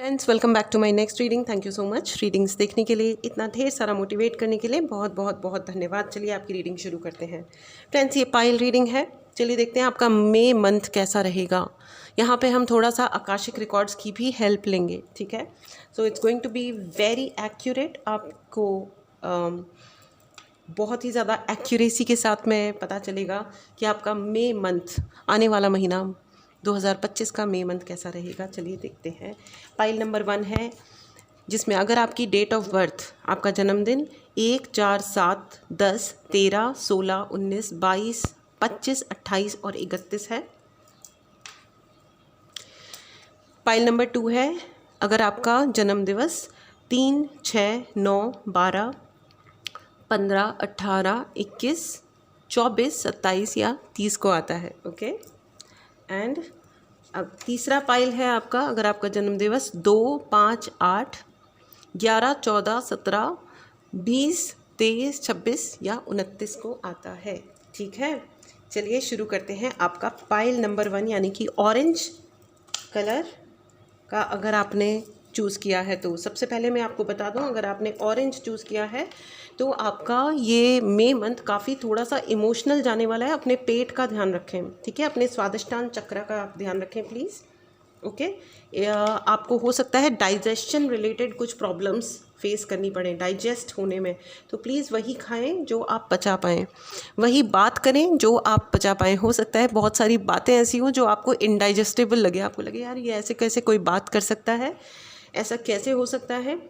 Friends, welcome back to my next reading. Thank you so much readings देखने के लिए, इतना ढेर सारा मोटिवेट करने के लिए बहुत बहुत बहुत धन्यवाद। चलिए आपकी रीडिंग शुरू करते हैं। फ्रेंड्स, ये पायल रीडिंग है। चलिए देखते हैं आपका मई मंथ कैसा रहेगा। यहाँ पे हम थोड़ा सा आकाशिक रिकॉर्ड्स की भी हेल्प लेंगे, ठीक है। So it's going to be very accurate. आपको बहुत ही ज़्यादा एक्यूरेसी के साथ में पता चलेगा कि आपका मई मंथ, आने वाला महीना 2025 का मई मंथ कैसा रहेगा। चलिए देखते हैं। पाइल नंबर 1 है, जिसमें अगर आपकी डेट ऑफ बर्थ, आपका जन्मदिन 1, 4, 7, 10, 13, 16, 19, 22, 25, 28 और 31 है। पाइल नंबर 2 है, अगर आपका जन्म दिवस 3, 6, 9, 12, 15, 18, 21, 24, 27 या 30 को आता है। ओके। एंड अब तीसरा पाइल है आपका, अगर आपका जन्म दिवस 2, 5, 8, 11, 14, 17, 20, 23, 26 या 29 को आता है। ठीक है, चलिए शुरू करते हैं। आपका पाइल नंबर 1 यानी कि ऑरेंज कलर का अगर आपने चूज़ किया है तो सबसे पहले मैं आपको बता दूं, अगर आपने ऑरेंज चूज़ किया है तो आपका ये मई मंथ काफ़ी थोड़ा सा इमोशनल जाने वाला है। अपने पेट का ध्यान रखें, ठीक है। अपने स्वादिष्टान चक्र का आप ध्यान रखें प्लीज़। ओके। आपको हो सकता है डाइजेशन रिलेटेड कुछ प्रॉब्लम्स फेस करनी पड़े डाइजेस्ट होने में, तो प्लीज़ वही खाएं जो आप पचा पाएँ, वही बात करें जो आप पचा पाएँ। हो सकता है बहुत सारी बातें ऐसी हों जो आपको इनडाइजेस्टेबल लगे, आपको लगे यार ये ऐसे कैसे कोई बात कर सकता है, ऐसा कैसे हो सकता है।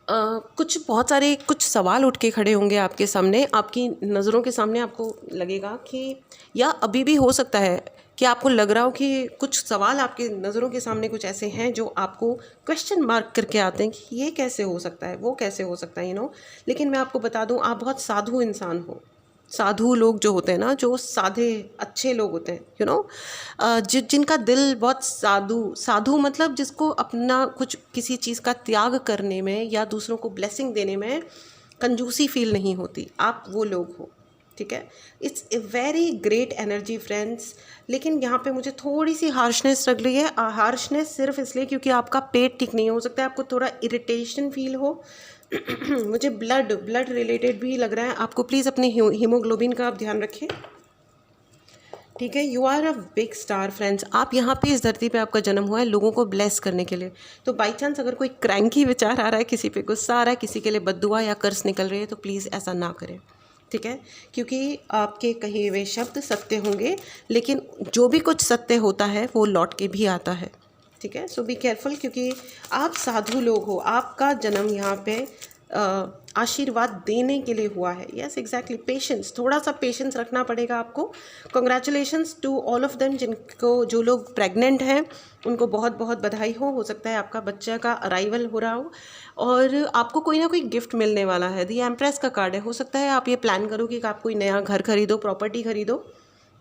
बहुत सारे सवाल उठ के खड़े होंगे आपके सामने, आपकी नज़रों के सामने। आपको लगेगा कि, या अभी भी हो सकता है कि आपको लग रहा हो कि कुछ सवाल आपके नज़रों के सामने कुछ ऐसे हैं जो आपको क्वेश्चन मार्क करके आते हैं कि ये कैसे हो सकता है, वो कैसे हो सकता है, लेकिन मैं आपको बता दूं, आप बहुत साधु इंसान हो। साधु लोग जो होते हैं ना, जो साधे अच्छे लोग होते हैं, जिनका दिल बहुत साधु मतलब जिसको अपना कुछ किसी चीज़ का त्याग करने में या दूसरों को ब्लेसिंग देने में कंजूसी फील नहीं होती, आप वो लोग हो। ठीक है, it's a very great energy friends. लेकिन यहाँ पे मुझे थोड़ी सी हार्शनेस लग रही है। हार्शनेस सिर्फ इसलिए क्योंकि आपका पेट ठीक नहीं हो सकता है, आपको थोड़ा इरिटेशन फील हो। मुझे ब्लड रिलेटेड भी लग रहा है आपको। प्लीज़ अपने हीमोग्लोबिन का आप ध्यान रखें, ठीक है। You are a big star friends. आप यहाँ पे इस धरती पे आपका जन्म हुआ है लोगों को ब्लेस करने के लिए। तो बाई चांस अगर कोई क्रैंकी विचार आ रहा है, किसी पे गुस्सा आ रहा है, किसी के लिए बद्दुआ या कर्ज निकल रही है, तो प्लीज़ ऐसा ना करें, ठीक है। क्योंकि आपके कहे हुए शब्द सत्य होंगे, लेकिन जो भी कुछ सत्य होता है वो लौट के भी आता है, ठीक है। सो बी केयरफुल, क्योंकि आप साधु लोग हो। आपका जन्म यहाँ पे आशीर्वाद देने के लिए हुआ है। यस एग्जैक्टली, पेशेंस, थोड़ा सा पेशेंस रखना पड़ेगा आपको। Congratulations to all of them, जो लोग प्रेग्नेंट हैं उनको बहुत बहुत बधाई हो सकता है आपका बच्चा का अराइवल हो रहा हो और आपको कोई ना कोई गिफ्ट मिलने वाला है। दी एम्प्रेस का कार्ड है। हो सकता है आप ये प्लान करो कि आप कोई नया घर खरीदो, प्रॉपर्टी खरीदो,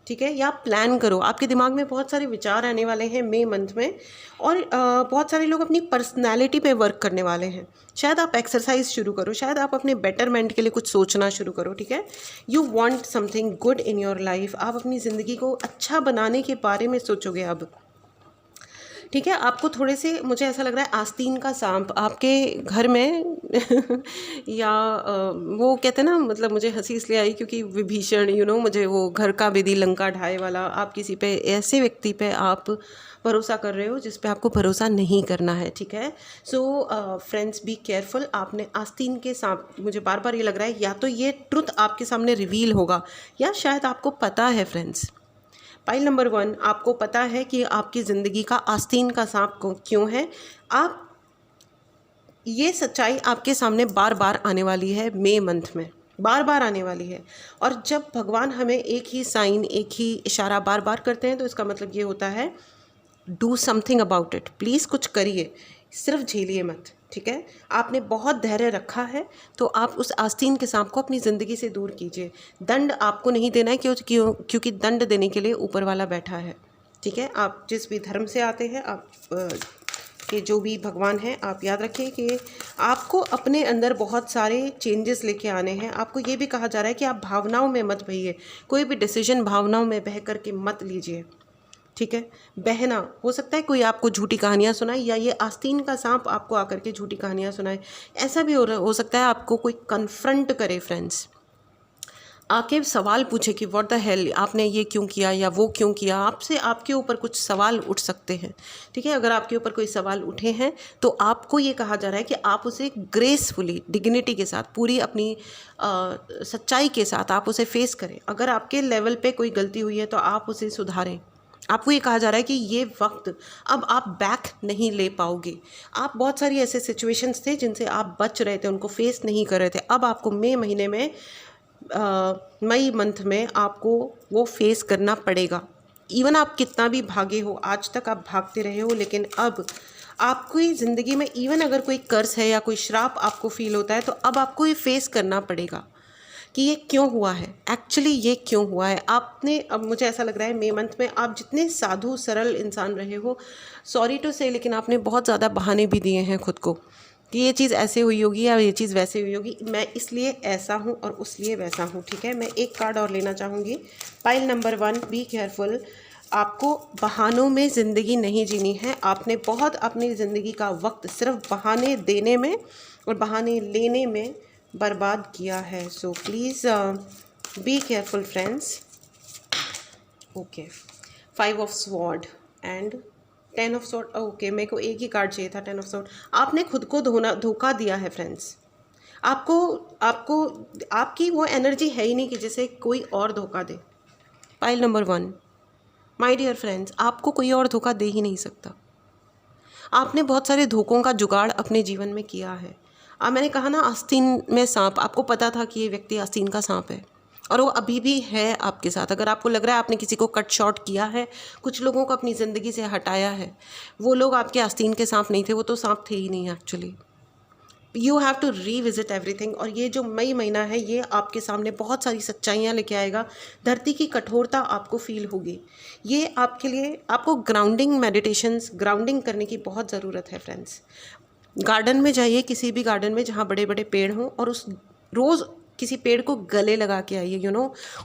ठीक है, या प्लान करो। आपके दिमाग में बहुत सारे विचार आने वाले हैं मई मंथ में, और बहुत सारे लोग अपनी पर्सनैलिटी पे वर्क करने वाले हैं। शायद आप एक्सरसाइज शुरू करो, शायद आप अपने बेटरमेंट के लिए कुछ सोचना शुरू करो, ठीक है। You want something good in your life. आप अपनी ज़िंदगी को अच्छा बनाने के बारे में सोचोगे अब, ठीक है। आपको थोड़े से, मुझे ऐसा लग रहा है आस्तीन का सांप आपके घर में या वो कहते हैं ना, मतलब मुझे हंसी इसलिए आई क्योंकि विभीषण, मुझे वो घर का विधि लंका ढाए वाला, आप किसी पे, ऐसे व्यक्ति पे आप भरोसा कर रहे हो जिस पे आपको भरोसा नहीं करना है, ठीक है। So friends, be careful. आपने आस्तीन के सांप, मुझे बार बार ये लग रहा है या तो ये ट्रुथ आपके सामने रिवील होगा या शायद आपको पता है फ्रेंड्स। पाइल नंबर 1, आपको पता है कि आपकी ज़िंदगी का आस्तीन का सांप क्यों है। आप, ये सच्चाई आपके सामने बार बार आने वाली है मई मंथ में, बार बार आने वाली है। और जब भगवान हमें एक ही साइन, एक ही इशारा बार बार करते हैं, तो इसका मतलब ये होता है do something about it. Please कुछ करिए, सिर्फ झेलिए मत, ठीक है। आपने बहुत धैर्य रखा है तो आप उस आस्तीन के सांप को अपनी ज़िंदगी से दूर कीजिए। दंड आपको नहीं देना है, क्योंकि दंड देने के लिए ऊपर वाला बैठा है, ठीक है। आप जिस भी धर्म से आते हैं, आप के जो भी भगवान हैं, आप याद रखिए कि आपको अपने अंदर बहुत सारे चेंजेस लेके आने हैं। आपको ये भी कहा जा रहा है कि आप भावनाओं में मत बहिए, कोई भी डिसीजन भावनाओं में बह करके मत लीजिए, ठीक है। बहना, हो सकता है कोई आपको झूठी कहानियाँ सुनाए, या ये आस्तीन का सांप आपको आकर के झूठी कहानियाँ सुनाए। ऐसा भी हो सकता है आपको कोई कन्फ्रंट करे फ्रेंड्स, आके सवाल पूछे कि व्हाट द हेल, आपने ये क्यों किया या वो क्यों किया। आपसे आपके ऊपर कुछ सवाल उठ सकते हैं, ठीक है। अगर आपके ऊपर कोई सवाल उठे हैं तो आपको ये कहा जा रहा है कि आप उसे ग्रेसफुली, डिग्निटी के साथ, पूरी अपनी सच्चाई के साथ आप उसे फेस करें। अगर आपके लेवल पे कोई गलती हुई है तो आप उसे सुधारें। आपको ये कहा जा रहा है कि ये वक्त अब आप बैक नहीं ले पाओगे। आप बहुत सारी ऐसे सिचुएशंस थे जिनसे आप बच रहे थे, उनको फेस नहीं कर रहे थे। अब आपको मई महीने में, मई मंथ में आपको वो फेस करना पड़ेगा। इवन आप कितना भी भागे हो, आज तक आप भागते रहे हो, लेकिन अब आपकी ज़िंदगी में इवन अगर कोई कर्ज है या कोई श्राप आपको फील होता है तो अब आपको ये फेस करना पड़ेगा कि ये क्यों हुआ है, एक्चुअली ये क्यों हुआ है। आपने, अब मुझे ऐसा लग रहा है मई मंथ में आप जितने साधु सरल इंसान रहे हो, सॉरी टू से, लेकिन आपने बहुत ज़्यादा बहाने भी दिए हैं खुद को कि ये चीज़ ऐसे हुई होगी या ये चीज़ वैसे हुई होगी, मैं इसलिए ऐसा हूँ और उसलिए वैसा हूँ, ठीक है। मैं एक कार्ड और लेना चाहूँगी, पाइल नंबर 1, बी केयरफुल। आपको बहानों में ज़िंदगी नहीं जीनी है। आपने बहुत अपनी ज़िंदगी का वक्त सिर्फ बहाने देने में और बहाने लेने में बर्बाद किया है। So please be careful friends. Okay, 5 of sword and 10 of sword. Okay, मेरे को एक ही कार्ड चाहिए था, 10 ऑफ स्वॉर्ड। आपने खुद को धोखा दिया है फ्रेंड्स। आपको आपकी वो एनर्जी है ही नहीं कि जिसे कोई और धोखा दे। Pile number 1, my dear friends, आपको कोई और धोखा दे ही नहीं सकता। आपने बहुत सारे धोखों का जुगाड़ अपने जीवन में किया है। मैंने कहा ना, आस्तीन में सांप, आपको पता था कि ये व्यक्ति आस्तीन का सांप है और वो अभी भी है आपके साथ। अगर आपको लग रहा है आपने किसी को कट शॉर्ट किया है, कुछ लोगों को अपनी ज़िंदगी से हटाया है, वो लोग आपके आस्तीन के सांप नहीं थे, वो तो सांप थे ही नहीं actually. You have to revisit everything. और ये जो मई महीना है ये आपके सामने बहुत सारी सच्चाइयाँ लेके आएगा। धरती की कठोरता आपको फील होगी। ये आपके लिए, आपको ग्राउंडिंग मेडिटेशंस, ग्राउंडिंग करने की बहुत ज़रूरत है फ्रेंड्स। गार्डन में जाइए, किसी भी गार्डन में जहाँ बड़े बड़े पेड़ हों, और उस रोज़ किसी पेड़ को गले लगा के आइए।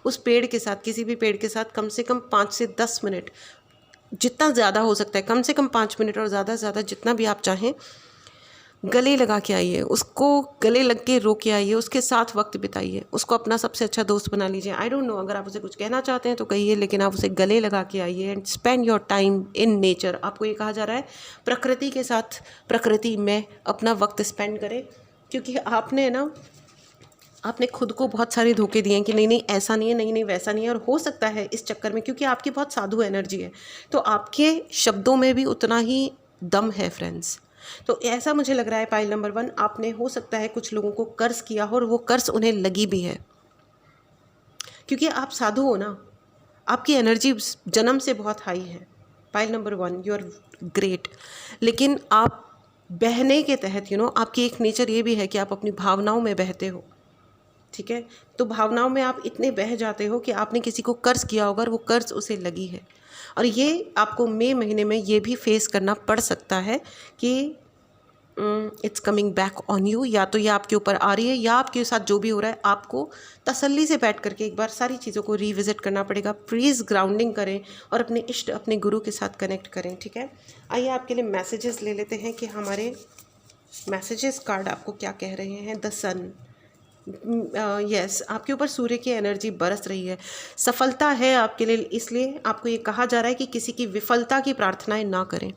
उस पेड़ के साथ, किसी भी पेड़ के साथ कम से कम 5 से 10 मिनट, जितना ज़्यादा हो सकता है, कम से कम 5 मिनट और ज़्यादा से ज़्यादा जितना भी आप चाहें, गले लगा के आइए। उसको गले लग के रो के आइए, उसके साथ वक्त बिताइए, उसको अपना सबसे अच्छा दोस्त बना लीजिए। आई डोंट नो, अगर आप उसे कुछ कहना चाहते हैं तो कहिए, लेकिन आप उसे गले लगा के आइए and spend your time in nature. आपको ये कहा जा रहा है प्रकृति के साथ, प्रकृति में अपना वक्त स्पेंड करें, क्योंकि आपने खुद को बहुत सारे धोखे दिए हैं कि नहीं ऐसा नहीं है, नहीं वैसा नहीं है। और हो सकता है इस चक्कर में, क्योंकि आपकी बहुत साधु एनर्जी है, तो आपके शब्दों में भी उतना ही दम है फ्रेंड्स। तो ऐसा मुझे लग रहा है पाइल नंबर 1, आपने हो सकता है कुछ लोगों को कर्ज किया हो और वो कर्ज उन्हें लगी भी है, क्योंकि आप साधु हो ना, आपकी एनर्जी जन्म से बहुत हाई है। Pile number 1, you are great. लेकिन आप बहने के तहत आपकी एक नेचर ये भी है कि आप अपनी भावनाओं में बहते हो, ठीक है। तो भावनाओं में आप इतने बह जाते हो कि आपने किसी को कर्ज किया होगा और वो कर्ज उसे लगी है। और ये आपको मई महीने में ये भी फेस करना पड़ सकता है कि it's coming back on you. या तो ये आपके ऊपर आ रही है, या आपके साथ जो भी हो रहा है आपको तसल्ली से बैठ करके एक बार सारी चीज़ों को रिविजिट करना पड़ेगा। प्लीज़ ग्राउंडिंग करें और अपने इष्ट, अपने गुरु के साथ कनेक्ट करें, ठीक है। आइए आपके लिए मैसेजेस ले लेते हैं कि हमारे मैसेजेस कार्ड आपको क्या कह रहे हैं। द सन, यस, आपके ऊपर सूर्य की एनर्जी बरस रही है। सफलता है आपके लिए, इसलिए आपको ये कहा जा रहा है कि किसी की विफलता की प्रार्थनाएं ना करें।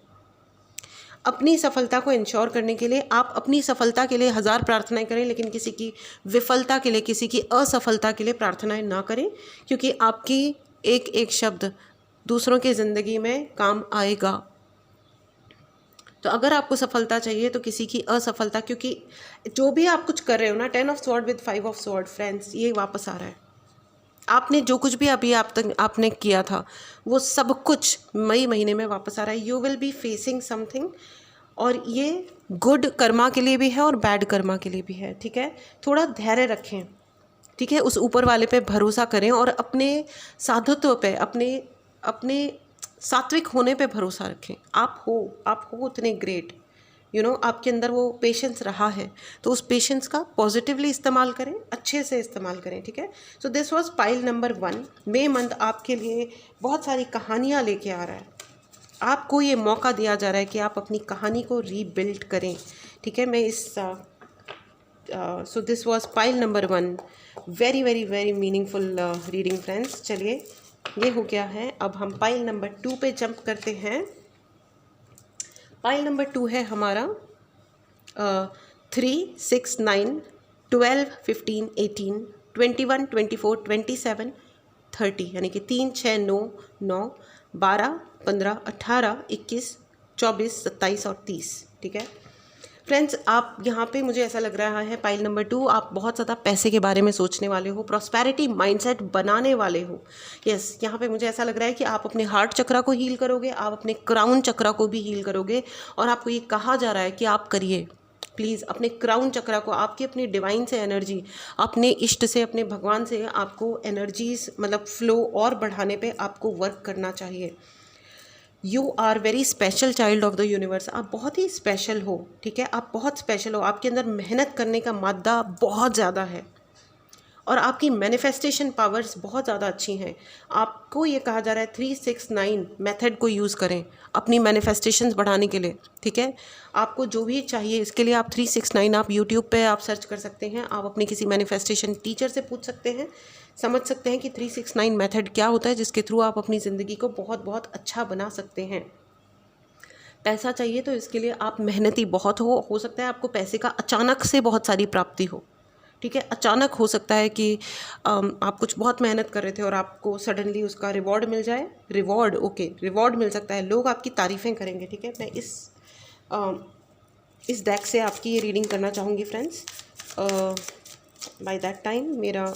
अपनी सफलता को इंश्योर करने के लिए आप अपनी सफलता के लिए 1000 प्रार्थनाएं करें, लेकिन किसी की विफलता के लिए, किसी की असफलता के लिए प्रार्थनाएं ना करें, क्योंकि आपकी एक एक शब्द दूसरों की ज़िंदगी में काम आएगा। तो अगर आपको सफलता चाहिए तो किसी की असफलता, क्योंकि जो भी आप कुछ कर रहे हो ना, 10 of sword with 5 of sword friends, ये वापस आ रहा है। आपने जो कुछ भी अभी आपने किया था वो सब कुछ मई महीने में वापस आ रहा है। You will be facing something, और ये गुड कर्मा के लिए भी है और बैड कर्मा के लिए भी है, ठीक है। थोड़ा धैर्य रखें, ठीक है, उस ऊपर वाले पे भरोसा करें और अपने साधुत्व पे, अपने सात्विक होने पे भरोसा रखें। आप हो उतने ग्रेट, आपके अंदर वो पेशेंस रहा है, तो उस पेशेंस का पॉजिटिवली इस्तेमाल करें, अच्छे से इस्तेमाल करें, ठीक है। So this was pile number 1। May month आपके लिए बहुत सारी कहानियाँ लेके आ रहा है, आपको ये मौका दिया जा रहा है कि आप अपनी कहानी को रीबिल्ड करें, ठीक है। मैं इस so this was pile number 1, very very very meaningful reading friends. चलिए, ये हो गया है। अब हम पाइल नंबर 2 पे जंप करते हैं। पाइल नंबर 2 है हमारा 3, 6, 9, 12, 15, 18, 21, 24, 27, 30, यानी कि 3, 6, 9, 9, 12, 15, 18, 21, 24, 27 और 30, ठीक है फ्रेंड्स। आप यहाँ पे मुझे ऐसा लग रहा है पाइल नंबर 2, आप बहुत ज़्यादा पैसे के बारे में सोचने वाले हो, प्रॉस्पेरिटी माइंडसेट बनाने वाले हो। यस, यहाँ पे मुझे ऐसा लग रहा है कि आप अपने हार्ट चक्रा को हील करोगे, आप अपने क्राउन चक्रा को भी हील करोगे, और आपको ये कहा जा रहा है कि आप करिए प्लीज़ अपने क्राउन चक्रा को, आपकी अपनी डिवाइन से एनर्जी, अपने इष्ट से, अपने भगवान से आपको एनर्जीज मतलब फ्लो और बढ़ाने पे आपको वर्क करना चाहिए। You are very special child of the universe, आप बहुत ही स्पेशल हो, ठीक है। आप बहुत स्पेशल हो, आपके अंदर मेहनत करने का मादा बहुत ज़्यादा है, और आपकी मैनिफेस्टेशन पावर्स बहुत ज़्यादा अच्छी हैं। आपको ये कहा जा रहा है 369 मेथड को यूज़ करें अपनी मैनिफेस्टेशंस बढ़ाने के लिए, ठीक है। आपको जो भी चाहिए इसके लिए आप 369 आप यूट्यूब पे आप सर्च कर सकते हैं, आप अपने किसी मैनिफेस्टेशन टीचर से पूछ सकते हैं, समझ सकते हैं कि 369 मेथड क्या होता है, जिसके थ्रू आप अपनी ज़िंदगी को बहुत बहुत अच्छा बना सकते हैं। पैसा चाहिए तो इसके लिए आप मेहनती बहुत हो सकता है आपको पैसे का अचानक से बहुत सारी प्राप्ति हो, ठीक है। अचानक हो सकता है कि आप कुछ बहुत मेहनत कर रहे थे और आपको सडनली उसका रिवॉर्ड मिल जाए। रिवॉर्ड मिल सकता है, लोग आपकी तारीफ़ें करेंगे, ठीक है। मैं इस डेक से आपकी ये रीडिंग करना चाहूँगी फ्रेंड्स। बाय दैट टाइम मेरा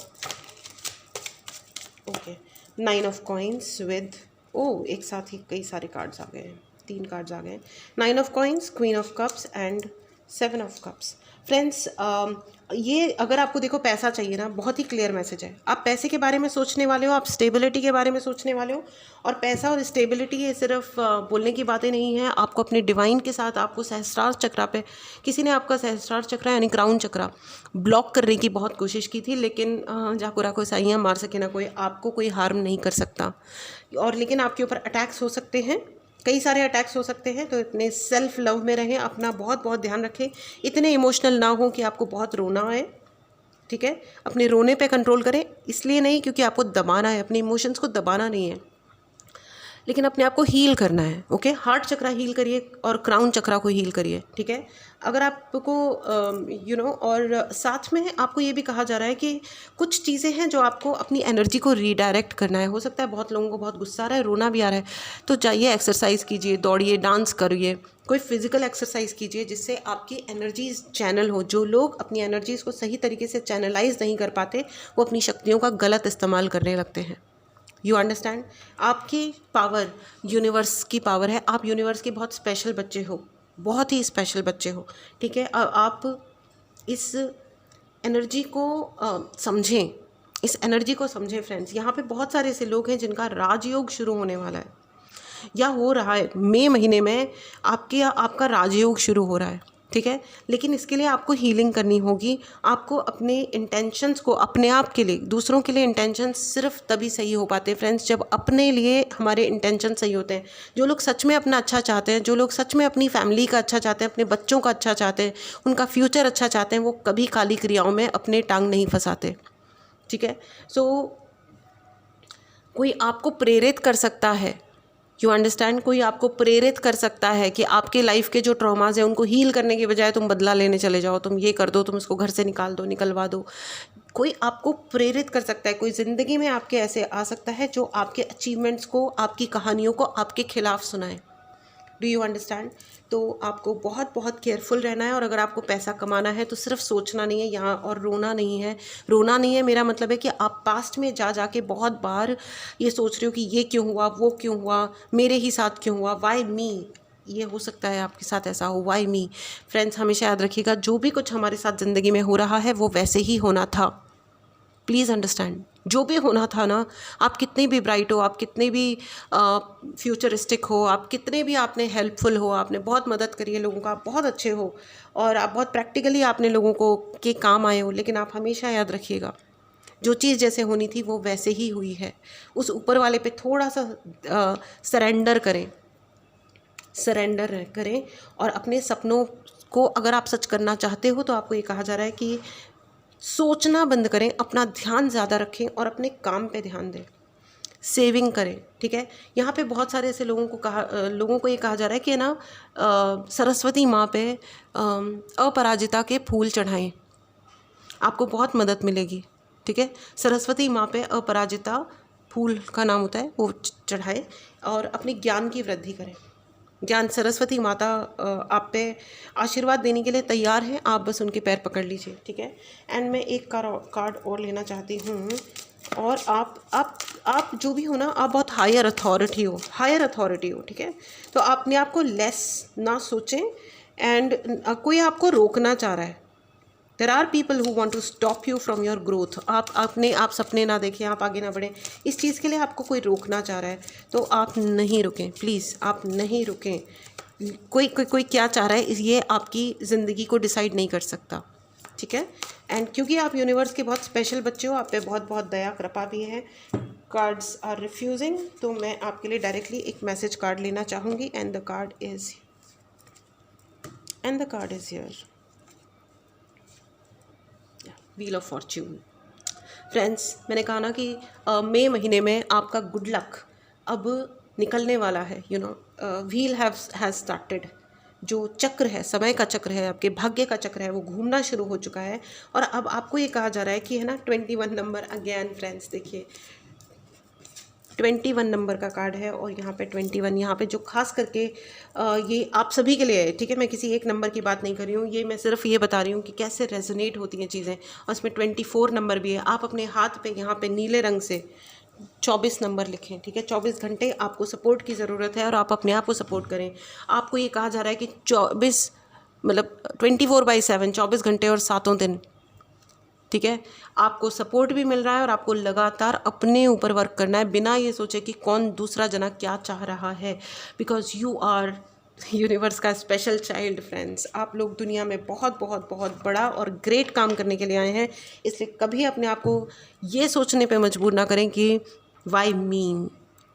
9 ऑफ कॉइन्स विद एक साथ ही कई सारे कार्ड्स आ गए हैं, 3 कार्ड्स आ गए हैं। 9 of coins, queen of cups and 7 of cups. Friends, ये अगर आपको देखो पैसा चाहिए ना, बहुत ही क्लियर मैसेज है। आप पैसे के बारे में सोचने वाले हो, आप स्टेबिलिटी के बारे में सोचने वाले हो, और पैसा और स्टेबिलिटी ये सिर्फ बोलने की बातें नहीं हैं। आपको अपने डिवाइन के साथ, आपको सहस्त्रार चक्रा पे, किसी ने आपका सहस्त्रार चक्रा यानी क्राउन चक्रा ब्लॉक करने की बहुत कोशिश की थी, लेकिन जाकुरा को साइयाँ मार सके ना कोई, आपको कोई हार्म नहीं कर सकता। और लेकिन आपके ऊपर अटैक्स हो सकते हैं, कई सारे अटैक्स हो सकते हैं, तो इतने सेल्फ लव में रहें, अपना बहुत बहुत ध्यान रखें, इतने इमोशनल ना हो कि आपको बहुत रोना आए, ठीक है। अपने रोने पे कंट्रोल करें, इसलिए नहीं क्योंकि आपको दबाना है, अपने इमोशंस को दबाना नहीं है, लेकिन अपने आप को हील करना है, ओके। हार्ट चक्रा हील करिए और क्राउन चक्रा को हील करिए, ठीक है। अगर आपको और साथ में आपको ये भी कहा जा रहा है कि कुछ चीज़ें हैं जो आपको अपनी एनर्जी को रीडायरेक्ट करना है। हो सकता है बहुत लोगों को बहुत गुस्सा आ रहा है, रोना भी आ रहा है, तो जाइए एक्सरसाइज कीजिए, दौड़िए, डांस करिए, कोई फिजिकल एक्सरसाइज कीजिए, जिससे आपकी एनर्जीज चैनल हो। जो लोग अपनी एनर्जीज़ को सही तरीके से चैनलाइज नहीं कर पाते, वो अपनी शक्तियों का गलत इस्तेमाल करने लगते हैं। You understand? आपकी पावर यूनिवर्स की पावर है, आप यूनिवर्स के बहुत स्पेशल बच्चे हो, बहुत ही स्पेशल बच्चे हो, ठीक है। आप इस एनर्जी को समझें, इस एनर्जी को समझें फ्रेंड्स। यहाँ पे बहुत सारे ऐसे लोग हैं जिनका राजयोग शुरू होने वाला है या हो रहा है। मई महीने में आपका राजयोग शुरू हो रहा है, ठीक है। लेकिन इसके लिए आपको हीलिंग करनी होगी। आपको अपने इंटेंशंस को, अपने आप के लिए, दूसरों के लिए इंटेंशंस सिर्फ तभी सही हो पाते हैं फ्रेंड्स, जब अपने लिए हमारे इंटेंशन सही होते हैं। जो लोग सच में अपना अच्छा चाहते हैं, जो लोग सच में अपनी फैमिली का अच्छा चाहते हैं, अपने बच्चों का अच्छा चाहते हैं, उनका फ्यूचर अच्छा चाहते हैं, वो कभी काली क्रियाओं में अपने टांग नहीं फंसाते, ठीक है। सो कोई आपको प्रेरित कर सकता है, यू अंडरस्टैंड, कोई आपको प्रेरित कर सकता है कि आपके लाइफ के जो ट्रॉमाज हैं उनको हील करने की बजाय तुम बदला लेने चले जाओ, तुम ये कर दो, तुम इसको घर से निकाल दो, निकलवा दो। कोई आपको प्रेरित कर सकता है, कोई ज़िंदगी में आपके ऐसे आ सकता है जो आपके अचीवमेंट्स को, आपकी कहानियों को आपके खिलाफ सुनाए। Do you understand? तो आपको बहुत बहुत केयरफुल रहना है। और अगर आपको पैसा कमाना है तो सिर्फ सोचना नहीं है यहाँ, और रोना नहीं है। रोना नहीं है, मेरा मतलब है कि आप पास्ट में जा के बहुत बार ये सोच रहे हो कि ये क्यों हुआ, वो क्यों हुआ, मेरे ही साथ क्यों हुआ, वाई मी। ये हो सकता है आपके साथ ऐसा हो, वाई मी। फ्रेंड्स, हमेशा याद रखिएगा, जो भी कुछ हमारे साथ ज़िंदगी में हो रहा है वो वैसे ही होना था। Please understand. जो भी होना था ना, आप कितने भी ब्राइट हो, आप कितने भी फ्यूचरिस्टिक हो, आप कितने भी आपने हेल्पफुल हो, आपने बहुत मदद करी है लोगों का, आप बहुत अच्छे हो और आप बहुत प्रैक्टिकली आपने लोगों को के काम आए हो, लेकिन आप हमेशा याद रखिएगा जो चीज़ जैसे होनी थी वो वैसे ही हुई है। उस ऊपर वाले पे थोड़ा सा सरेंडर करें और अपने सपनों को अगर आप सच करना चाहते हो तो आपको ये कहा जा रहा है कि सोचना बंद करें, अपना ध्यान ज़्यादा रखें और अपने काम पे ध्यान दें, सेविंग करें। ठीक है, यहाँ पे बहुत सारे ऐसे लोगों को ये कहा जा रहा है कि ना सरस्वती माँ पे अपराजिता के फूल चढ़ाएं, आपको बहुत मदद मिलेगी। ठीक है, सरस्वती माँ पे अपराजिता फूल का नाम होता है, वो चढ़ाएं और अपने ज्ञान की वृद्धि करें। ज्ञान, सरस्वती माता आप पे आशीर्वाद देने के लिए तैयार हैं, आप बस उनके पैर पकड़ लीजिए। ठीक है, एंड मैं एक कार्ड और लेना चाहती हूँ। और आप जो भी हो ना, आप बहुत हायर अथॉरिटी हो। ठीक है, तो अपने आप को लेस ना सोचें एंड कोई आपको रोकना चाह रहा है। There are people who want to stop you from your growth. आप सपने ना देखें, आप आगे ना बढ़ें, इस चीज़ के लिए आपको कोई रोकना चाह रहा है तो आप नहीं रुकें, प्लीज़ आप नहीं रुकें। कोई क्या चाह रहा है ये आपकी ज़िंदगी को डिसाइड नहीं कर सकता। ठीक है, एंड क्योंकि आप यूनिवर्स के बहुत स्पेशल बच्चे हो, आप पे बहुत बहुत दया कृपा भी है। कार्ड्स आर रिफ्यूजिंग, तो मैं आपके लिए डायरेक्टली एक मैसेज कार्ड लेना चाहूँगी and the card is here, wheel of Fortune. Friends, मैंने कहा ना कि मई महीने में आपका गुड लक अब निकलने वाला है। Wheel has started. जो चक्र है, समय का चक्र है, आपके भाग्य का चक्र है, वो घूमना शुरू हो चुका है। और अब आपको ये कहा जा रहा है कि है ना 21 नंबर अगेन। फ्रेंड्स देखिए, 21 नंबर का कार्ड है और यहाँ पे 21, यहाँ पे जो खास करके ये आप सभी के लिए है। ठीक है, मैं किसी एक नंबर की बात नहीं कर रही हूँ, ये मैं सिर्फ ये बता रही हूँ कि कैसे रेजोनेट होती हैं चीज़ें। और इसमें 24 नंबर भी है। आप अपने हाथ पे यहाँ पे नीले रंग से 24 नंबर लिखें। ठीक है, 24 घंटे आपको सपोर्ट की ज़रूरत है और आप अपने आप को सपोर्ट करें। आपको ये कहा जा रहा है कि 24/7, 24 घंटे और 7 दिन। ठीक है, आपको सपोर्ट भी मिल रहा है और आपको लगातार अपने ऊपर वर्क करना है, बिना ये सोचे कि कौन दूसरा जना क्या चाह रहा है। बिकॉज यू आर यूनिवर्स का स्पेशल चाइल्ड। फ्रेंड्स, आप लोग दुनिया में बहुत बहुत बहुत बड़ा और ग्रेट काम करने के लिए आए हैं, इसलिए कभी अपने आप को ये सोचने पे मजबूर ना करें कि why me.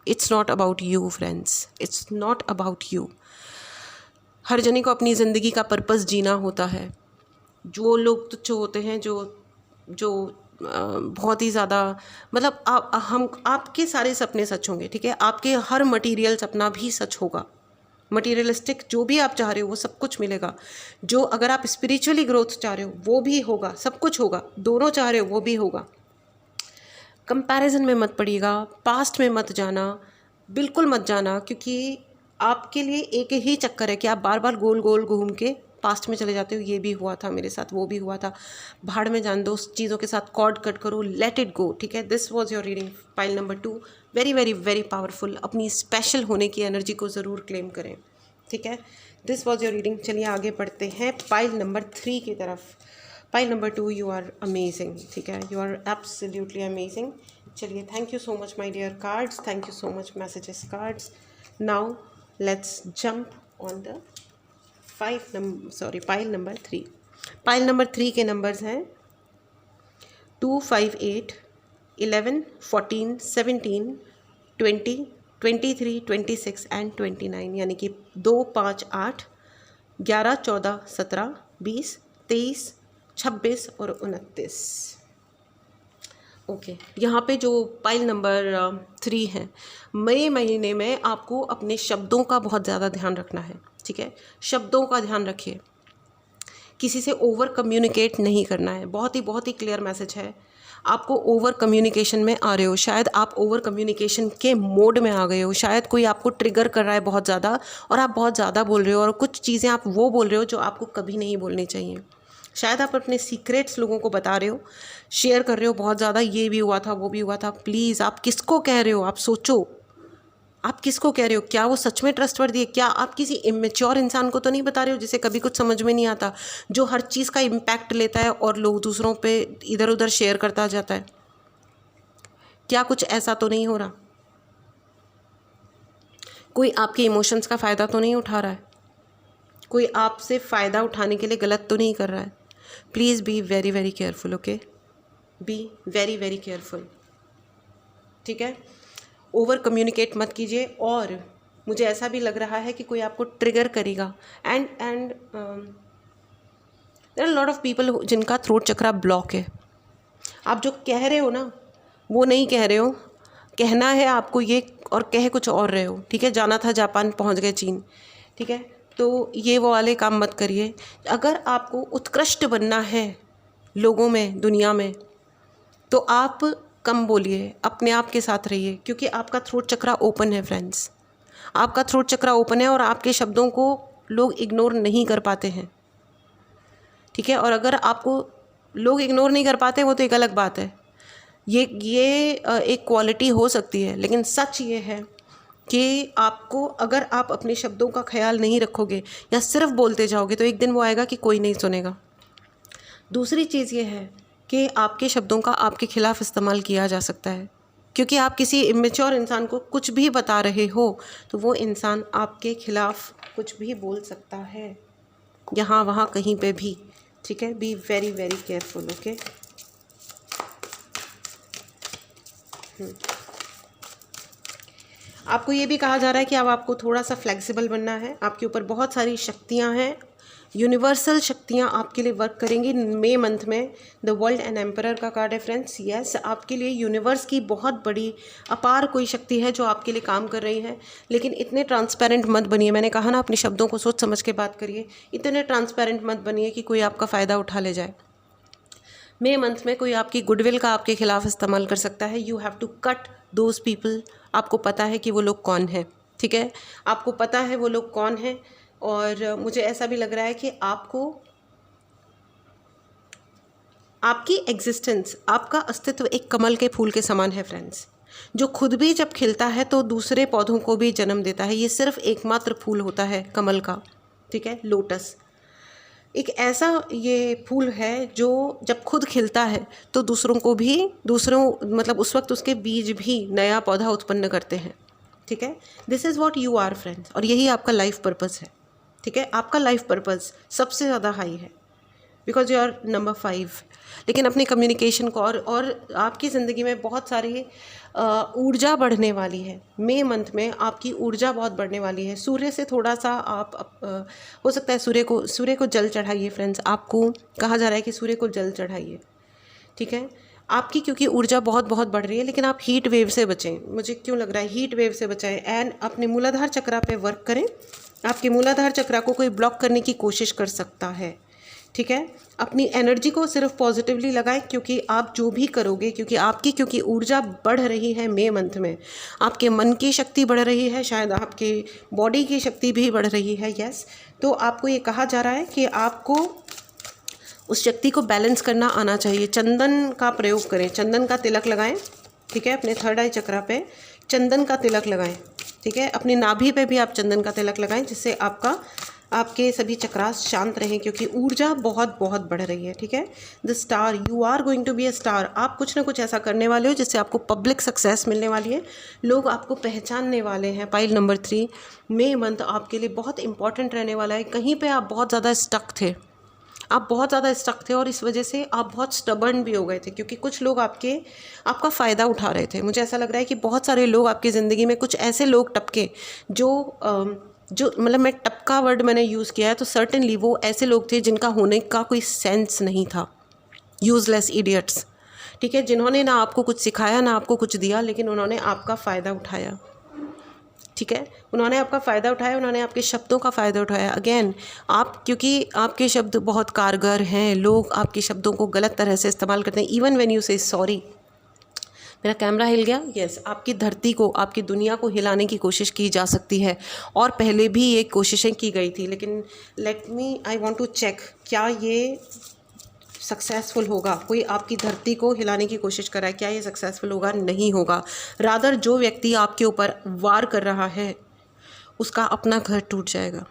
It's not about you friends, it's not about you. हर जने को अपनी ज़िंदगी का पर्पस जीना होता है। जो लोग तुच्छ होते हैं, जो बहुत ही ज़्यादा, मतलब आपके सारे सपने सच होंगे। ठीक है, आपके हर मटेरियल सपना भी सच होगा। मटेरियलिस्टिक जो भी आप चाह रहे हो वो सब कुछ मिलेगा। जो अगर आप स्पिरिचुअली ग्रोथ चाह रहे हो वो भी होगा, सब कुछ होगा। दोनों चाह रहे हो वो भी होगा। कंपैरिजन में मत पड़िएगा, पास्ट में मत जाना, बिल्कुल मत जाना, क्योंकि आपके लिए एक ही चक्कर है कि आप बार बार गोल गोल घूम के पास्ट में चले जाते हो। ये भी हुआ था मेरे साथ, वो भी हुआ था, भाड़ में जान दो उस चीज़ों के साथ, कॉर्ड कट करो, लेट इट गो। ठीक है, this was your reading, pile number 2। Very very very powerful. अपनी स्पेशल होने की एनर्जी को ज़रूर क्लेम करें। ठीक है, दिस वाज योर रीडिंग। चलिए आगे बढ़ते हैं पाइल नंबर 3 की तरफ। Pile number 2, you are amazing. ठीक है, यू आर एब्सोल्युटली अमेजिंग। चलिए, thank you so much my dear cards, thank you so much messages cards. Now let's jump on the pile number 3। Pile number 3 के numbers हैं 2, 5, 8, 11, 14, 17, 20, 23, 26 and 29, यानी कि 2, 5, 8, 11, 14, 17, 20, 23, 26 और 29। Okay, यहाँ पे जो पाइल नंबर 3 है, मई महीने में आपको अपने शब्दों का बहुत ज़्यादा ध्यान रखना है। ठीक है, शब्दों का ध्यान रखिए, किसी से ओवर कम्युनिकेट नहीं करना है। बहुत ही क्लियर मैसेज है। आपको ओवर कम्युनिकेशन में आ रहे हो, शायद आप ओवर कम्युनिकेशन के मोड में आ गए हो, शायद कोई आपको ट्रिगर कर रहा है बहुत ज़्यादा और आप बहुत ज़्यादा बोल रहे हो और कुछ चीज़ें आप वो बोल रहे हो जो आपको कभी नहीं बोलनी चाहिए। शायद आप अपने सीक्रेट्स लोगों को बता रहे हो, शेयर कर रहे हो बहुत ज़्यादा, ये भी हुआ था वो भी हुआ था। प्लीज़, आप किसको कह रहे हो, आप सोचो, आप किसको कह रहे हो? क्या वो सच में ट्रस्टवर्दी है? क्या आप किसी इमेच्योर इंसान को तो नहीं बता रहे हो जिसे कभी कुछ समझ में नहीं आता, जो हर चीज़ का इम्पैक्ट लेता है और लोग दूसरों पे इधर उधर शेयर करता जाता है? क्या कुछ ऐसा तो नहीं हो रहा? कोई आपके इमोशंस का फ़ायदा तो नहीं उठा रहा है? कोई आपसे फ़ायदा उठाने के लिए गलत तो नहीं कर रहा है? Please be very very careful, okay? Be very very careful, ठीक है? ओवर कम्युनिकेट मत कीजिए। और मुझे ऐसा भी लग रहा है कि कोई आपको ट्रिगर करेगा। And there are lot of people जिनका थ्रोट चक्रा ब्लॉक है। आप जो कह रहे हो ना वो नहीं कह रहे हो, कहना है आपको ये और कह कुछ और रहे हो, ठीक है? जाना था जापान, पहुंच गए चीन, ठीक है? तो ये वो वाले काम मत करिए। अगर आपको उत्कृष्ट बनना है लोगों में, दुनिया में, तो आप कम बोलिए, अपने आप के साथ रहिए, क्योंकि आपका थ्रोट चक्रा ओपन है फ्रेंड्स। आपका थ्रोट चक्रा ओपन है और आपके शब्दों को लोग इग्नोर नहीं कर पाते हैं, ठीक है? और अगर आपको लोग इग्नोर नहीं कर पाते वो तो एक अलग बात है। ये एक क्वालिटी हो सकती है, लेकिन सच ये है कि आपको, अगर आप अपने शब्दों का ख्याल नहीं रखोगे या सिर्फ बोलते जाओगे, तो एक दिन वो आएगा कि कोई नहीं सुनेगा। दूसरी चीज़ ये है कि आपके शब्दों का आपके खिलाफ इस्तेमाल किया जा सकता है, क्योंकि आप किसी इमेच्योर इंसान को कुछ भी बता रहे हो तो वो इंसान आपके खिलाफ कुछ भी बोल सकता है, यहाँ वहाँ कहीं पे भी, ठीक है? Be very very careful, okay? आपको ये भी कहा जा रहा है कि अब आपको थोड़ा सा फ्लेक्सिबल बनना है। आपके ऊपर बहुत सारी शक्तियाँ हैं, यूनिवर्सल शक्तियाँ आपके लिए वर्क करेंगी मई मंथ में। द वर्ल्ड एंड एम्परर का कार्ड है फ्रेंड्स। यस, आपके लिए यूनिवर्स की बहुत बड़ी अपार कोई शक्ति है जो आपके लिए काम कर रही है। लेकिन इतने ट्रांसपेरेंट मत बनिए, मैंने कहा ना, अपने शब्दों को सोच समझ के बात करिए। इतने ट्रांसपेरेंट मत बनिए कि कोई आपका फ़ायदा उठा ले जाए। मई मंथ में कोई आपकी गुडविल का आपके खिलाफ इस्तेमाल कर सकता है। You have to cut those people. आपको पता है कि वो लोग कौन है, ठीक है? आपको पता है वो लोग कौन है। और मुझे ऐसा भी लग रहा है कि आपको, आपकी एग्जिस्टेंस, आपका अस्तित्व एक कमल के फूल के समान है फ्रेंड्स, जो खुद भी जब खिलता है तो दूसरे पौधों को भी जन्म देता है। ये सिर्फ एकमात्र फूल होता है कमल का, ठीक है? लोटस एक ऐसा ये फूल है जो जब खुद खिलता है तो दूसरों को भी, मतलब उस वक्त उसके बीज भी नया पौधा उत्पन्न करते हैं, ठीक है? This is what you are friends. और यही आपका लाइफ पर्पज़ है, ठीक है? आपका लाइफ पर्पज़ सबसे ज़्यादा हाई है, बिकॉज यू आर नंबर 5। लेकिन अपने कम्युनिकेशन को और आपकी ज़िंदगी में बहुत सारी ऊर्जा बढ़ने वाली है। मई मंथ में आपकी ऊर्जा बहुत बढ़ने वाली है। सूर्य से थोड़ा सा हो सकता है सूर्य को जल चढ़ाइए फ्रेंड्स। आपको कहा जा रहा है कि सूर्य को जल चढ़ाइए, ठीक है? आपकी क्योंकि ऊर्जा बहुत बहुत बढ़ रही है, लेकिन आप हीट वेव से बचें। मुझे क्यों लग रहा है हीट वेव से बचाएं। एंड अपने मूलाधार चक्रा पे वर्क करें। आपके मूलाधार चक्रा को कोई ब्लॉक करने की कोशिश कर सकता है, ठीक है? अपनी एनर्जी को सिर्फ पॉजिटिवली लगाएं, क्योंकि आप जो भी करोगे, क्योंकि ऊर्जा बढ़ रही है मई मंथ में, आपके मन की शक्ति बढ़ रही है, शायद आपके बॉडी की शक्ति भी बढ़ रही है। यस, तो आपको ये कहा जा रहा है कि आपको उस शक्ति को बैलेंस करना आना चाहिए। चंदन का प्रयोग करें, चंदन का तिलक लगाएं, ठीक है? अपने थर्ड आई चक्रा पे चंदन का तिलक लगाएं, ठीक है? अपनी नाभि पे भी आप चंदन का तिलक लगाएं, जिससे आपके सभी चक्रास शांत रहें, क्योंकि ऊर्जा बहुत बहुत बढ़ रही है, ठीक है? The star, you are going to be a star. आप कुछ ना कुछ ऐसा करने वाले हो जिससे आपको पब्लिक सक्सेस मिलने वाली है, लोग आपको पहचानने वाले हैं। पाइल नंबर 3, मई मंथ आपके लिए बहुत इंपॉर्टेंट रहने वाला है। कहीं पे आप बहुत ज़्यादा स्टक थे और इस वजह से आप बहुत स्टबर्न भी हो गए थे, क्योंकि कुछ लोग आपका फ़ायदा उठा रहे थे। मुझे ऐसा लग रहा है कि बहुत सारे लोग आपकी ज़िंदगी में, कुछ ऐसे लोग टपके जो मतलब, मैं टपका वर्ड मैंने यूज़ किया है, तो सर्टेनली वो ऐसे लोग थे जिनका होने का कोई सेंस नहीं था। यूज़लेस इडियट्स, ठीक है? जिन्होंने ना आपको कुछ सिखाया ना आपको कुछ दिया, लेकिन उन्होंने आपका फ़ायदा उठाया, ठीक है? उन्होंने आपका फ़ायदा उठाया, उन्होंने आपके शब्दों का फ़ायदा उठाया। अगेन, क्योंकि आपके शब्द बहुत कारगर हैं, लोग आपके शब्दों को गलत तरह से इस्तेमाल करते हैं। इवन व्हेन यू से सॉरी। मेरा कैमरा हिल गया। यस, आपकी धरती को, आपकी दुनिया को हिलाने की कोशिश की जा सकती है, और पहले भी ये कोशिशें की गई थी, लेकिन आई वांट टू चेक, क्या ये सक्सेसफुल होगा? कोई आपकी धरती को हिलाने की कोशिश कर रहा है, क्या ये सक्सेसफुल होगा? नहीं होगा। रादर जो व्यक्ति आपके ऊपर वार कर रहा है उसका अपना घर टूट जाएगा,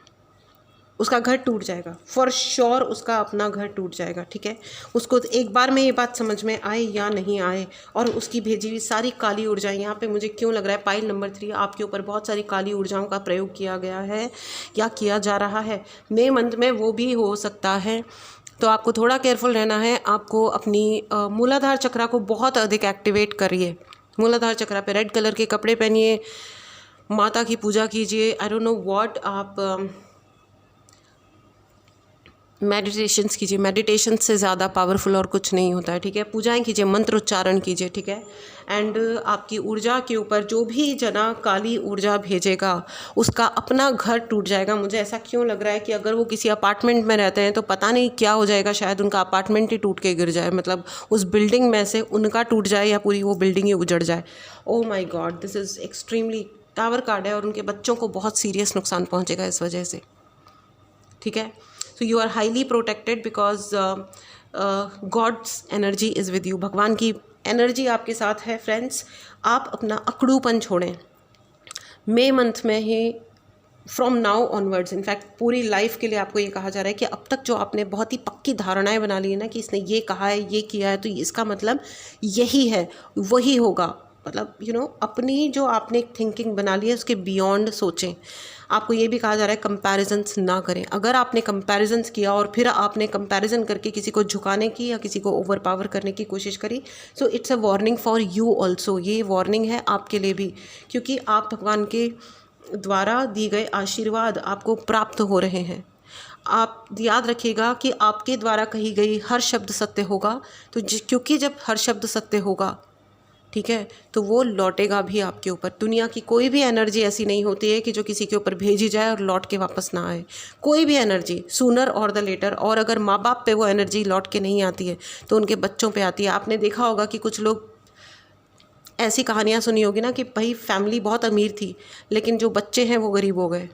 उसका घर टूट जाएगा, फॉर श्योर उसका अपना घर टूट जाएगा, ठीक है। उसको एक बार में ये बात समझ में आए या नहीं आए, और उसकी भेजी हुई सारी काली ऊर्जाएं, यहाँ पे मुझे क्यों लग रहा है पाइल नंबर 3 आपके ऊपर बहुत सारी काली ऊर्जाओं का प्रयोग किया गया है या किया जा रहा है। मई मंथ में वो भी हो सकता है, तो आपको थोड़ा केयरफुल रहना है। आपको अपनी मूलाधार चक्रा को बहुत अधिक एक्टिवेट करिए। मूलाधार चक्रा पे रेड कलर के कपड़े पहनिए, माता की पूजा कीजिए, आई डोंट नो व्हाट, आप मेडिटेशंस कीजिए। मेडिटेशन से ज़्यादा पावरफुल और कुछ नहीं होता है, ठीक है। पूजाएं कीजिए, मंत्र उच्चारण कीजिए, ठीक है। एंड आपकी ऊर्जा के ऊपर जो भी जना काली ऊर्जा भेजेगा उसका अपना घर टूट जाएगा। मुझे ऐसा क्यों लग रहा है कि अगर वो किसी अपार्टमेंट में रहते हैं तो पता नहीं क्या हो जाएगा, शायद उनका अपार्टमेंट ही टूट के गिर जाए, मतलब उस बिल्डिंग में से उनका टूट जाए या पूरी वो बिल्डिंग ही उजड़ जाए। Oh my God, this is extremely, tower card है और उनके बच्चों को बहुत सीरियस नुकसान पहुँचेगा इस वजह से, ठीक है। So you are highly protected because God's energy is with you. भगवान की एनर्जी आपके साथ है फ्रेंड्स। आप अपना अकड़ूपन छोड़ें। मई मंथ में ही फ्रॉम नाउ ऑनवर्ड्स, इनफैक्ट पूरी लाइफ के लिए आपको ये कहा जा रहा है कि अब तक जो आपने बहुत ही पक्की धारणाएं बना ली है ना कि इसने ये कहा है, ये किया है, तो इसका मतलब यही है, वही होगा, मतलब अपनी जो आपने एक थिंकिंग बना ली है उसके बियॉन्ड सोचें। आपको ये भी कहा जा रहा है कंपैरिजन्स ना करें। अगर आपने कंपैरिजन्स किया और फिर आपने कंपैरिजन करके किसी को झुकाने की या किसी को ओवर पावर करने की कोशिश करी, so it's a warning for you also. ये वार्निंग है आपके लिए भी, क्योंकि आप भगवान के द्वारा दी गए आशीर्वाद आपको प्राप्त हो रहे हैं। आप याद रखिएगा कि आपके द्वारा कही गई हर शब्द सत्य होगा, तो क्योंकि जब हर शब्द सत्य होगा, ठीक है, तो वो लौटेगा भी आपके ऊपर। दुनिया की कोई भी एनर्जी ऐसी नहीं होती है कि जो किसी के ऊपर भेजी जाए और लौट के वापस ना आए। कोई भी एनर्जी सूनर और द लेटर, और अगर माँ बाप पे वो एनर्जी लौट के नहीं आती है तो उनके बच्चों पे आती है। आपने देखा होगा कि कुछ लोग, ऐसी कहानियाँ सुनी होगी ना कि भाई फैमिली बहुत अमीर थी लेकिन जो बच्चे हैं वो गरीब हो गए।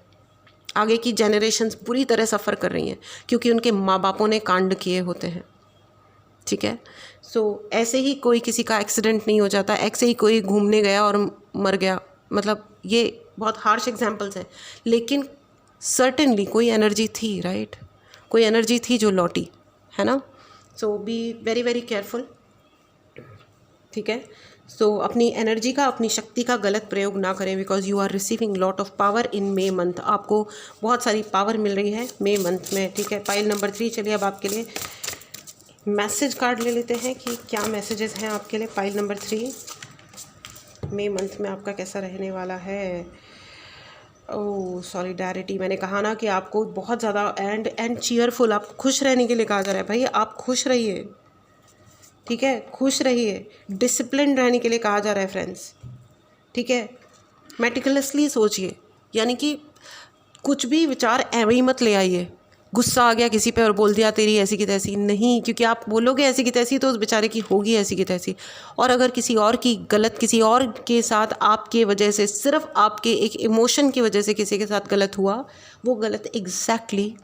आगे की जनरेशन्स बुरी तरह सफ़र कर रही हैं क्योंकि उनके माँ बापों ने कांड किए होते हैं, ठीक है। सो ऐसे ही कोई किसी का एक्सीडेंट नहीं हो जाता, ऐसे ही कोई घूमने गया और मर गया, मतलब ये बहुत हार्श एग्जांपल्स हैं, लेकिन सर्टेनली कोई एनर्जी थी, राइट, कोई एनर्जी थी जो लौटी, है ना। सो बी वेरी वेरी केयरफुल, ठीक है। सो अपनी एनर्जी का, अपनी शक्ति का गलत प्रयोग ना करें, because you are receiving lot of power in May month. आपको बहुत सारी पावर मिल रही है मई मंथ में, ठीक है। पाइल नंबर 3, चलिए अब आपके लिए मैसेज कार्ड ले लेते हैं कि क्या मैसेजेस हैं आपके लिए। पाइल नंबर 3 मई मंथ में आपका कैसा रहने वाला है। ओह सॉलिडारिटी, मैंने कहा ना कि आपको बहुत ज़्यादा एंड चीयरफुल, आपको खुश रहने के लिए कहा जा रहा है। भाई आप खुश रहिए, ठीक है, खुश रहिए। डिसिप्लिन रहने के लिए कहा जा रहा है फ्रेंड्स, ठीक है। मेटिकुलसली सोचिए, यानी कि कुछ भी विचार ऐਵੇਂ ही मत ले आइए। गुस्सा आ गया किसी पे और बोल दिया तेरी ऐसी की तैसी, नहीं, क्योंकि आप बोलोगे ऐसी की तैसी तो उस बेचारे की होगी ऐसी की तैसी। और अगर किसी और की गलत, किसी और के साथ आपके वजह से, सिर्फ आपके एक इमोशन की वजह से किसी के साथ गलत हुआ, वो गलत exactly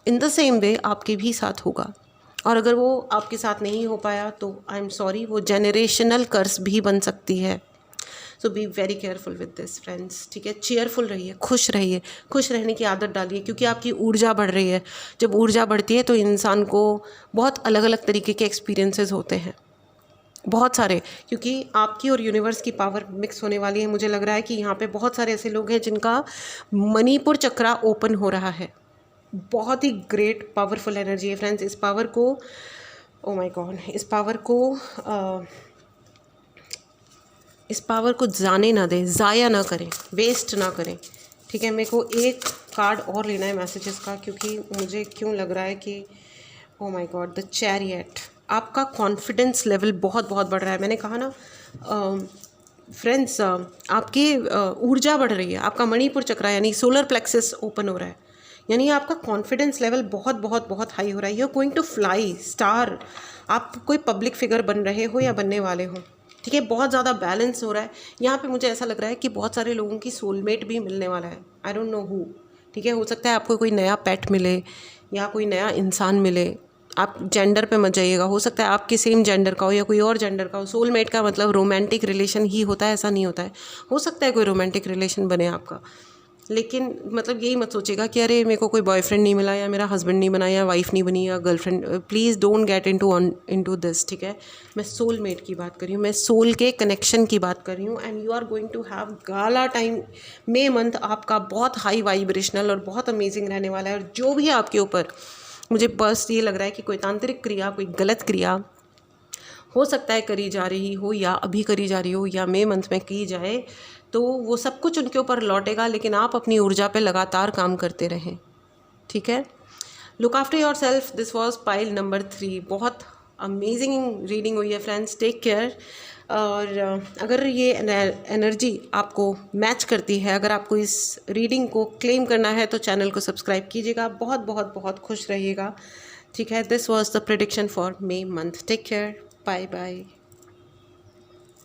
in the same way आपके भी साथ होगा। और अगर वो आपके साथ नहीं हो पाया तो आई एम सॉरी, वो जेनरेशनल कर्स भी बन सकती है। So be very careful with this friends, ठीक है। चेयरफुल रहिए, खुश रहिए, खुश रहने की आदत डालिए, क्योंकि आपकी ऊर्जा बढ़ रही है। जब ऊर्जा बढ़ती है तो इंसान को बहुत अलग अलग तरीके के एक्सपीरियंसेस होते हैं, बहुत सारे, क्योंकि आपकी और यूनिवर्स की पावर मिक्स होने वाली है। मुझे लग रहा है कि यहाँ पे बहुत सारे ऐसे लोग हैं जिनका मणिपुर चक्रा ओपन हो रहा है। बहुत ही ग्रेट पावरफुल एनर्जी है फ्रेंड्स। इस पावर को, ओ माय गॉड, इस पावर को जाने ना दें, ज़ाया ना करें, वेस्ट ना करें, ठीक है। मेरे को एक कार्ड और लेना है मैसेजेस का, क्योंकि मुझे क्यों लग रहा है कि oh my God, the chariot, आपका कॉन्फिडेंस लेवल बहुत बहुत बढ़ रहा है। मैंने कहा ना फ्रेंड्स, आपकी ऊर्जा बढ़ रही है, आपका मणिपुर चक्र यानी सोलर प्लेक्सस ओपन हो रहा है, यानी आपका कॉन्फिडेंस लेवल बहुत बहुत बहुत हाई हो रहा है। You are going to fly star. आप कोई पब्लिक फिगर बन रहे हो या बनने वाले हो, ठीक है। बहुत ज़्यादा बैलेंस हो रहा है यहाँ पे। मुझे ऐसा लग रहा है कि बहुत सारे लोगों की सोलमेट भी मिलने वाला है, आई डोंट नो हु, ठीक है। हो सकता है आपको कोई नया पेट मिले या कोई नया इंसान मिले। आप जेंडर पे मत जाइएगा, हो सकता है आपके सेम जेंडर का हो या कोई और जेंडर का हो। सोलमेट का मतलब रोमांटिक रिलेशन ही होता है, ऐसा नहीं होता है। हो सकता है कोई रोमांटिक रिलेशन बने आपका, लेकिन मतलब यही मत सोचेगा कि अरे मेरे को कोई बॉयफ्रेंड नहीं मिला या मेरा हस्बैंड नहीं बना या वाइफ नहीं बनी या girlfriend. Please don't get into this, ठीक है। मैं सोलमेट की बात कर रही हूँ, मैं सोल के कनेक्शन की बात कर रही हूँ। And you are going to have gala time. May month आपका बहुत हाई वाइब्रेशनल और बहुत अमेजिंग रहने वाला है। और जो भी आपके ऊपर, मुझे बस ये लग रहा है कि कोई तांत्रिक क्रिया, कोई गलत क्रिया हो सकता है करी जा रही हो या अभी करी जा रही हो या मे मंथ में की जाए, तो वो सब कुछ उनके ऊपर लौटेगा। लेकिन आप अपनी ऊर्जा पे लगातार काम करते रहें, ठीक है। Look after your self. This was pile number 3। बहुत अमेजिंग रीडिंग हुई है फ्रेंड्स, टेक केयर। और अगर ये एनर्जी आपको मैच करती है, अगर आपको इस रीडिंग को क्लेम करना है तो चैनल को सब्सक्राइब कीजिएगा। बहुत बहुत बहुत खुश रहिएगा, ठीक है। This was the prediction for May month. Take care, bye bye.